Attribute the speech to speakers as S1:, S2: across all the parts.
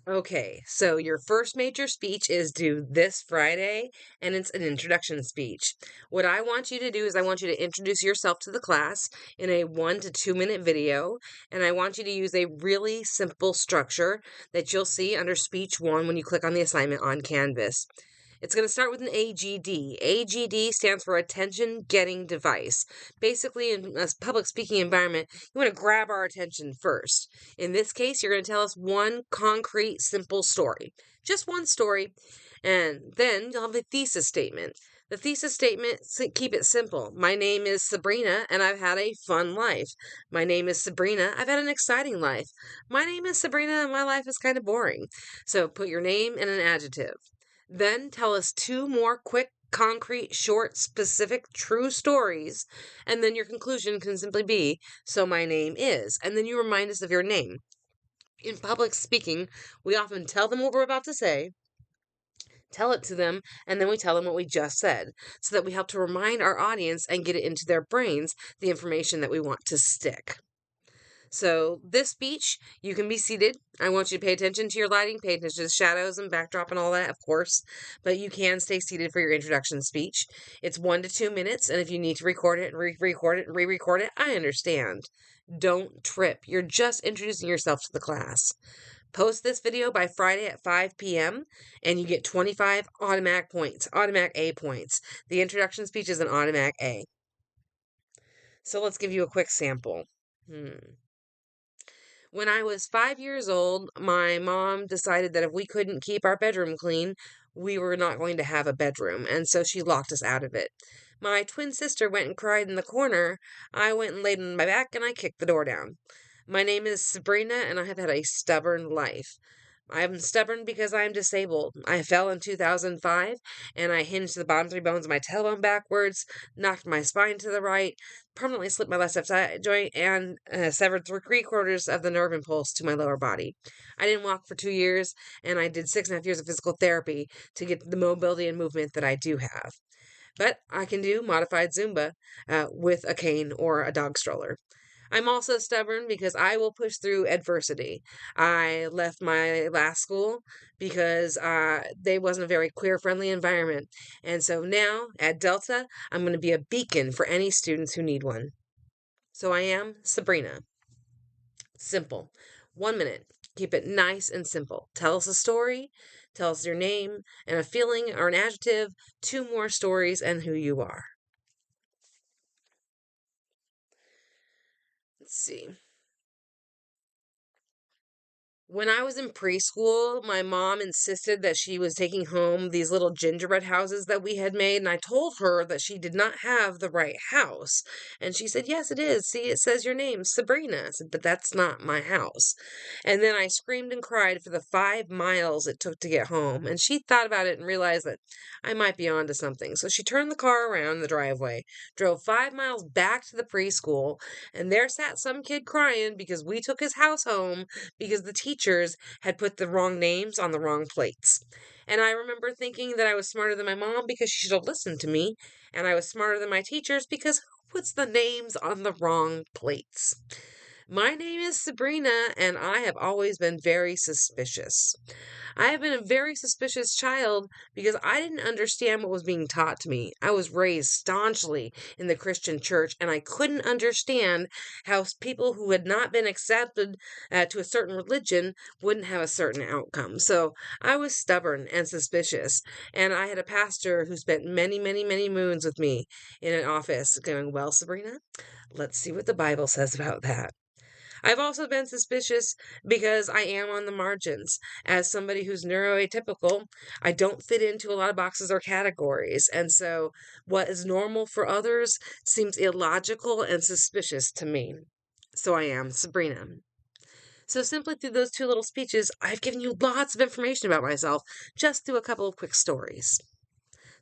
S1: Okay, so your first major speech is due this Friday, and it's an introduction speech. What I want you to do is I want you to introduce yourself to the class in a 1 to 2 minute video, and I want you to use a really simple structure that you'll see under speech one when you click on the assignment on Canvas. It's going to start with an AGD. AGD stands for Attention Getting Device. Basically, in a public speaking environment, you want to grab our attention first. In this case, you're going to tell us one concrete, simple story. Just one story. And then you'll have a thesis statement. The thesis statement, keep it simple. My name is Sabrina, and I've had a fun life. My name is Sabrina. I've had an exciting life. My name is Sabrina, and my life is kind of boring. So put your name and an adjective. Then tell us two more quick, concrete, short, specific, true stories. And then your conclusion can simply be, so my name is. And then you remind us of your name. In public speaking, we often tell them what we're about to say, tell it to them, and then we tell them what we just said, so that we help to remind our audience and get it into their brains the information that we want to stick. So this speech, you can be seated. I want you to pay attention to your lighting, pay attention to the shadows and backdrop and all that, of course. But you can stay seated for your introduction speech. It's 1 to 2 minutes, and if you need to record it and re-record it and re-record it, I understand. Don't trip. You're just introducing yourself to the class. Post this video by Friday at 5 p.m. and you get 25 automatic points, automatic A points. The introduction speech is an automatic A. So let's give you a quick sample. When I was 5 years old, my mom decided that if we couldn't keep our bedroom clean, we were not going to have a bedroom, and so she locked us out of it. My twin sister went and cried in the corner. I went and laid on my back and I kicked the door down. My name is Sabrina, and I have had a stubborn life. I am stubborn because I am disabled. I fell in 2005 and I hinged the bottom three bones of my tailbone backwards, knocked my spine to the right, permanently slipped my left side joint, and severed 3/4 of the nerve impulse to my lower body. I didn't walk for 2 years, and I did 6.5 years of physical therapy to get the mobility and movement that I do have. But I can do modified Zumba with a cane or a dog stroller. I'm also stubborn because I will push through adversity. I left my last school because they wasn't a very queer friendly environment. And so now at Delta, I'm going to be a beacon for any students who need one. So I am Sabrina. Simple. 1 minute. Keep it nice and simple. Tell us a story, tell us your name and a feeling or an adjective, two more stories, and who you are. Let's see. When I was in preschool, my mom insisted that she was taking home these little gingerbread houses that we had made, and I told her that she did not have the right house. And she said, "Yes, it is. See, it says your name, Sabrina." I said, "But that's not my house." And then I screamed and cried for the 5 miles it took to get home. And she thought about it and realized that I might be onto something. So she turned the car around in the driveway, drove 5 miles back to the preschool, and there sat some kid crying because we took his house home because the teachers had put the wrong names on the wrong plates. And I remember thinking that I was smarter than my mom because she should have listened to me, and I was smarter than my teachers because who puts the names on the wrong plates? My name is Sabrina, and I have always been very suspicious. I have been a very suspicious child because I didn't understand what was being taught to me. I was raised staunchly in the Christian church, and I couldn't understand how people who had not been accepted to a certain religion wouldn't have a certain outcome. So I was stubborn and suspicious, and I had a pastor who spent many, many, many moons with me in an office going, "Well, Sabrina, let's see what the Bible says about that." I've also been suspicious because I am on the margins. As somebody who's neuroatypical, I don't fit into a lot of boxes or categories. And so what is normal for others seems illogical and suspicious to me. So I am Sabrina. So simply through those two little speeches, I've given you lots of information about myself just through a couple of quick stories.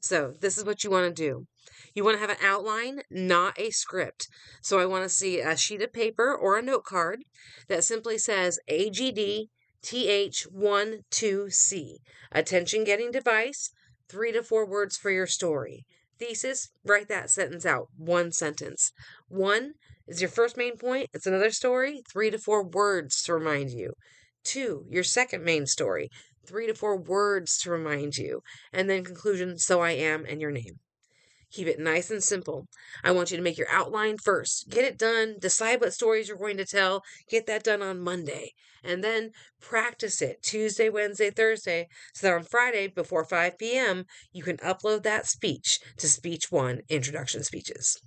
S1: So this is what you want to do. You want to have an outline, not a script. So I want to see a sheet of paper or a note card that simply says AGD TH12C. Attention getting device, 3 to 4 words for your story. Thesis, write that sentence out, one sentence. One is your first main point. It's another story, 3 to 4 words to remind you. 2, your second main story, 3 to 4 words to remind you, and then conclusion, so I am, and your name. Keep it nice and simple. I want you to make your outline first. Get it done. Decide what stories you're going to tell. Get that done on Monday. And then practice it Tuesday, Wednesday, Thursday, so that on Friday before 5 p.m., you can upload that speech to Speech One Introduction Speeches.